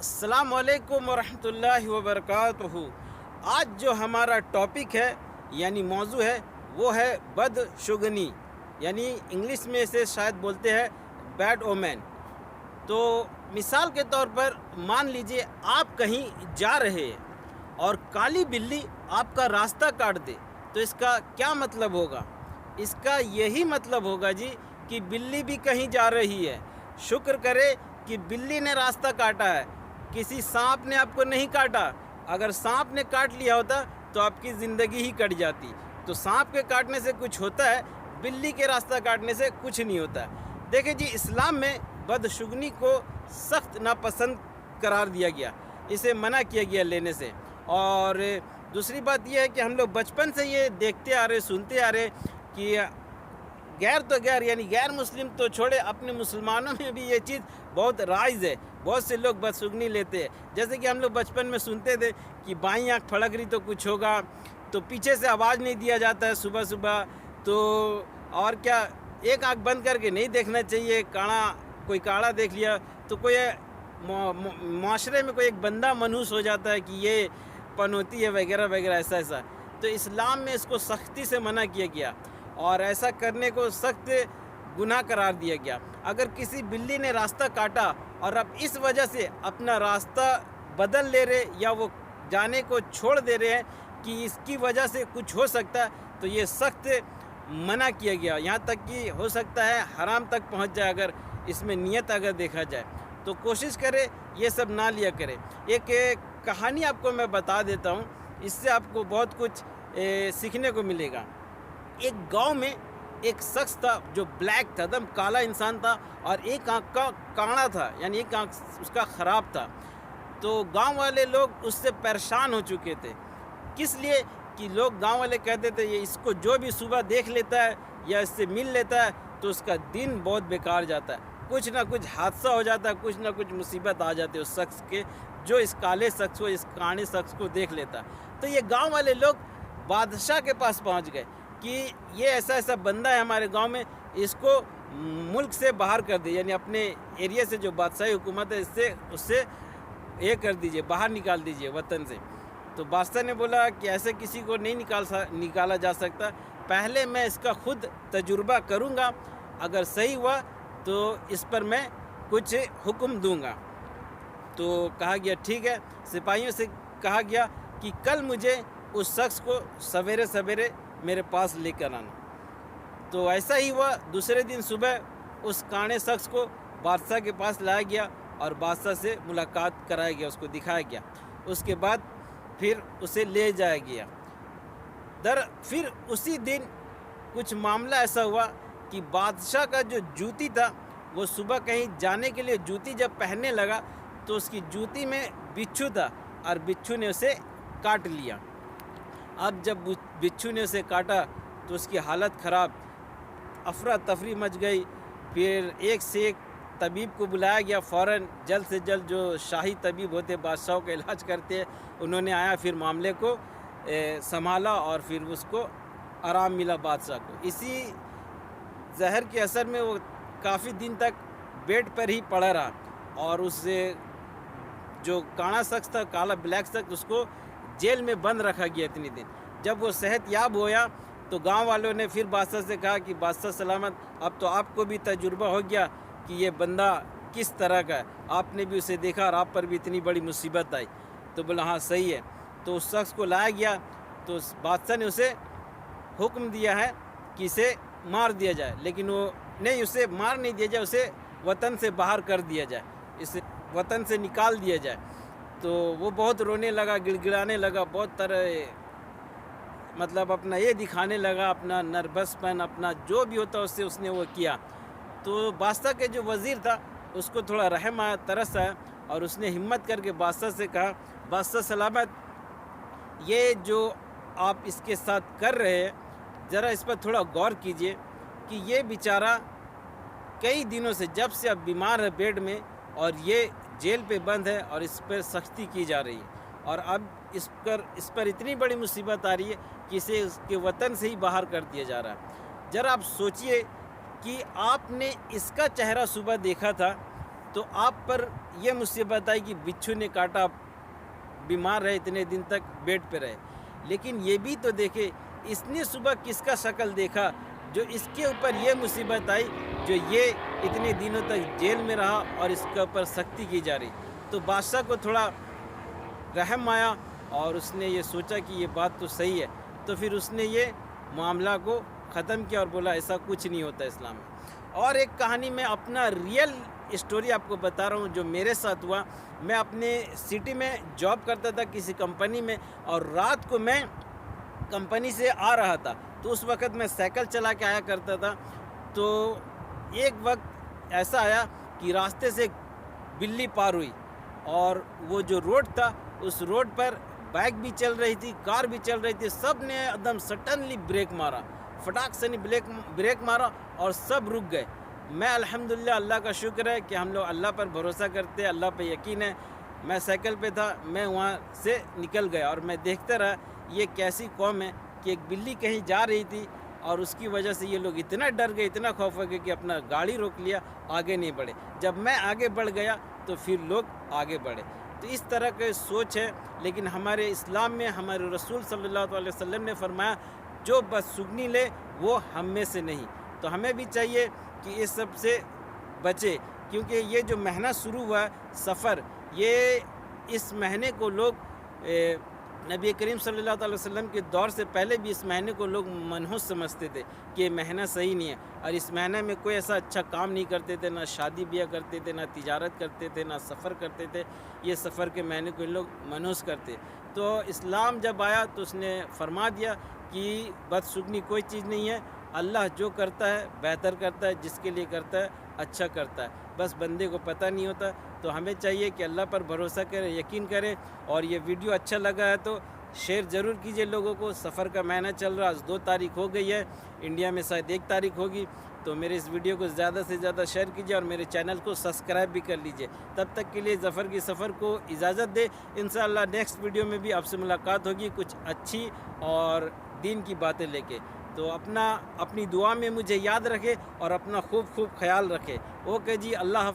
السلام علیکم ورحمۃ اللہ وبرکاتہ۔ آج جو ہمارا ٹاپک ہے یعنی موضوع ہے وہ ہے بدشگنی، یعنی انگلش میں اسے شاید بولتے ہیں بیڈ اومین۔ تو مثال کے طور پر مان لیجئے آپ کہیں جا رہے ہیں اور کالی بلی آپ کا راستہ کاٹ دے تو اس کا کیا مطلب ہوگا؟ اس کا یہی مطلب ہوگا جی کہ بلی بھی کہیں جا رہی ہے، شکر کرے کہ بلی نے راستہ کاٹا ہے، کسی سانپ نے آپ کو نہیں کاٹا۔ اگر سانپ نے کاٹ لیا ہوتا تو آپ کی زندگی ہی کٹ جاتی۔ تو سانپ کے کاٹنے سے کچھ ہوتا ہے، بلی کے راستہ کاٹنے سے کچھ نہیں ہوتا ہے۔ دیکھیں جی، اسلام میں بدشگنی کو سخت ناپسند قرار دیا گیا، اسے منع کیا گیا لینے سے۔ اور دوسری بات یہ ہے کہ ہم لوگ بچپن سے یہ دیکھتے آ رہے، سنتے آ رہے کہ غیر یعنی غیر مسلم تو چھوڑے، اپنے مسلمانوں میں بھی یہ چیز بہت رائج ہے۔ بہت سے لوگ بدشگنی لیتے ہیں، جیسے کہ ہم لوگ بچپن میں سنتے تھے کہ بائیں آنکھ پھڑک رہی تو کچھ ہوگا، تو پیچھے سے آواز نہیں دیا جاتا ہے صبح صبح، تو اور کیا ایک آنکھ بند کر کے نہیں دیکھنا چاہیے، کوئی کاڑا دیکھ لیا تو کوئی معاشرے میں کوئی ایک بندہ منحوس ہو جاتا ہے کہ یہ پنوتی ہے وغیرہ وغیرہ ایسا۔ تو اسلام میں اس کو سختی سے منع کیا گیا اور ایسا کرنے کو سخت گناہ قرار دیا گیا۔ اگر کسی بلی نے راستہ کاٹا اور اب اس وجہ سے اپنا راستہ بدل لے رہے یا وہ جانے کو چھوڑ دے رہے ہیں کہ اس کی وجہ سے کچھ ہو سکتا ہے، تو یہ سخت منع کیا گیا، یہاں تک کہ ہو سکتا ہے حرام تک پہنچ جائے اگر اس میں نیت اگر دیکھا جائے۔ تو کوشش کرے یہ سب نہ لیا کرے۔ ایک کہانی آپ کو میں بتا دیتا ہوں، اس سے آپ کو بہت کچھ سیکھنے کو ملے گا۔ ایک گاؤں میں ایک شخص تھا جو بلیک تھا، دم کالا انسان تھا، اور ایک آنکھ کا کانڑا تھا، یعنی ایک آنکھ اس کا خراب تھا۔ تو گاؤں والے لوگ اس سے پریشان ہو چکے تھے، کس لیے کہ لوگ گاؤں والے کہتے تھے یہ اس کو جو بھی صبح دیکھ لیتا ہے یا اس سے مل لیتا ہے تو اس کا دن بہت بیکار جاتا ہے، کچھ نہ کچھ حادثہ ہو جاتا ہے، کچھ نہ کچھ مصیبت آ جاتی ہے اس شخص کے جو اس کالے شخص کو، اس کانے شخص کو دیکھ لیتا ہے۔ تو یہ گاؤں والے لوگ بادشاہ کے پاس پہنچ گئے کہ یہ ایسا بندہ ہے ہمارے گاؤں میں، اس کو ملک سے باہر کر دے، یعنی اپنے ایریا سے جو بادشاہی حکومت ہے اس سے یہ کر دیجئے، باہر نکال دیجئے وطن سے۔ تو بادشاہ نے بولا کہ ایسے کسی کو نہیں نکالا جا سکتا، پہلے میں اس کا خود تجربہ کروں گا، اگر صحیح ہوا تو اس پر میں کچھ حکم دوں گا۔ تو کہا گیا ٹھیک ہے، سپاہیوں سے کہا گیا کہ کل مجھے اس شخص کو سویرے سویرے میرے پاس لے کر آنا۔ تو ایسا ہی ہوا، دوسرے دن صبح اس کانے شخص کو بادشاہ کے پاس لایا گیا اور بادشاہ سے ملاقات کرایا گیا، اس کو دکھایا گیا۔ اس کے بعد پھر اسے لے جایا گیا۔ پھر اسی دن کچھ معاملہ ایسا ہوا کہ بادشاہ کا جو جوتی تھا، وہ صبح کہیں جانے کے لیے جوتی جب پہننے لگا تو اس کی جوتی میں بچھو تھا اور بچھو نے اسے کاٹ لیا۔ اب جب بچھو نے اسے کاٹا تو اس کی حالت خراب، افراتفری مچ گئی۔ پھر ایک سے ایک طبیب کو بلایا گیا، فوراً جلد سے جلد جو شاہی طبیب ہوتے بادشاہوں کا علاج کرتے ہیں انہوں نے آیا، پھر معاملے کو سنبھالا اور پھر اس کو آرام ملا بادشاہ کو۔ اسی زہر کے اثر میں وہ کافی دن تک بیڈ پر ہی پڑا رہا، اور اس جو کانا شخص تھا، کالا بلیک شخص، اس کو جیل میں بند رکھا گیا اتنی دن۔ جب وہ صحت یاب ہویا تو گاؤں والوں نے پھر بادشاہ سے کہا کہ بادشاہ سلامت، اب تو آپ کو بھی تجربہ ہو گیا کہ یہ بندہ کس طرح کا ہے، آپ نے بھی اسے دیکھا اور آپ پر بھی اتنی بڑی مصیبت آئی۔ تو بولا ہاں صحیح ہے۔ تو اس شخص کو لایا گیا تو بادشاہ نے اسے حکم دیا ہے کہ اسے مار دیا جائے، لیکن وہ نہیں، اسے مار نہیں دیا جائے، اسے وطن سے باہر کر دیا جائے، اسے وطن سے نکال دیا جائے۔ تو وہ بہت رونے لگا، گڑ گڑانے لگا، بہت طرح مطلب اپنا یہ دکھانے لگا، اپنا نروس پن، اپنا جو بھی ہوتا اس سے اس نے وہ کیا۔ تو بادشاہ کے جو وزیر تھا اس کو تھوڑا رحم آیا، ترس آیا، اور اس نے ہمت کر کے بادشاہ سے کہا بادشاہ سلامت، یہ جو آپ اس کے ساتھ کر رہے ہیں ذرا اس پر تھوڑا غور کیجئے کہ یہ بیچارہ کئی دنوں سے، جب سے اب بیمار ہے بیڈ میں، اور یہ جیل پہ بند ہے اور اس پر سختی کی جا رہی ہے، اور اب اس پر اتنی بڑی مصیبت آ رہی ہے کہ اسے اس کے وطن سے ہی باہر کر دیا جا رہا ہے۔ ذرا آپ سوچئے کہ آپ نے اس کا چہرہ صبح دیکھا تھا تو آپ پر یہ مصیبت آئی کہ بچھو نے کاٹا، بیمار رہے اتنے دن تک بیڈ پہ رہے. لیکن یہ بھی تو دیکھے اس نے صبح کس کا شکل دیکھا جو اس کے اوپر یہ مصیبت آئی، جو یہ اتنے دنوں تک جیل میں رہا اور اس کے اوپر سختی کی جا رہی. تو بادشاہ کو تھوڑا رحم آیا اور اس نے یہ سوچا کہ یہ بات تو صحیح ہے، تو پھر اس نے یہ معاملہ کو ختم کیا اور بولا ایسا کچھ نہیں ہوتا اسلام میں. اور ایک کہانی میں اپنا ریئل اسٹوری آپ کو بتا رہا ہوں جو میرے ساتھ ہوا. میں اپنے سٹی میں جاب کرتا تھا کسی کمپنی میں، اور رات کو میں کمپنی سے آ رہا تھا، تو اس وقت میں سائیکل چلا کے آیا کرتا تھا. تو ایک وقت ایسا آیا کہ راستے سے بلی پار ہوئی، اور وہ جو روڈ تھا اس روڈ پر بائک بھی چل رہی تھی، کار بھی چل رہی تھی، سب نے ایک دم سڈنلی بریک مارا، فٹاک سے بریک مارا اور سب رک گئے. میں الحمدللہ اللہ کا شکر ہے کہ ہم لوگ اللہ پر بھروسہ کرتے ہیں، اللہ پہ یقین ہے. میں سائیکل پہ تھا، میں وہاں سے نکل گیا اور میں دیکھتا رہا یہ کیسی قوم ہے کہ ایک بلی کہیں جا رہی تھی اور اس کی وجہ سے یہ لوگ اتنا ڈر گئے، اتنا خوف ہو گئے کہ اپنا گاڑی روک لیا، آگے نہیں بڑھے. جب میں آگے بڑھ گیا تو پھر لوگ آگے بڑھے. تو اس طرح کے سوچ ہے. لیکن ہمارے اسلام میں ہمارے رسول صلی اللہ علیہ وسلم نے فرمایا جو بدسگنی لے وہ ہم میں سے نہیں. تو ہمیں بھی چاہیے کہ اس سب سے بچے، کیونکہ یہ جو مہینہ شروع ہوا ہے سفر، یہ اس مہینے کو لوگ نبی کریم صلی اللہ علیہ وسلم کے دور سے پہلے بھی اس مہینے کو لوگ منحوس سمجھتے تھے کہ یہ مہینہ صحیح نہیں ہے، اور اس مہینے میں کوئی ایسا اچھا کام نہیں کرتے تھے، نہ شادی بیاہ کرتے تھے، نہ تجارت کرتے تھے، نہ سفر کرتے تھے. یہ سفر کے مہینے کو لوگ منحوس کرتے. تو اسلام جب آیا تو اس نے فرما دیا کہ بدسگنی کوئی چیز نہیں ہے، اللہ جو کرتا ہے بہتر کرتا ہے، جس کے لیے کرتا ہے اچھا کرتا ہے. بس بندے کو پتہ نہیں ہوتا. تو ہمیں چاہیے کہ اللہ پر بھروسہ کریں، یقین کریں. اور یہ ویڈیو اچھا لگا ہے تو شیئر ضرور کیجئے لوگوں کو. سفر کا مہینہ چل رہا، آج 2 تاریخ ہو گئی ہے، انڈیا میں شاید 1 تاریخ ہوگی. تو میرے اس ویڈیو کو زیادہ سے زیادہ شیئر کیجئے اور میرے چینل کو سبسکرائب بھی کر لیجئے. تب تک کے لیے ظفر کی سفر کو اجازت دے. انشاءاللہ نیکسٹ ویڈیو میں بھی آپ سے ملاقات ہوگی کچھ اچھی اور دین کی باتیں لے کے. تو اپنی دعا میں مجھے یاد رکھے اور اپنا خوب خیال رکھے. اوکے جی، اللہ حافظ.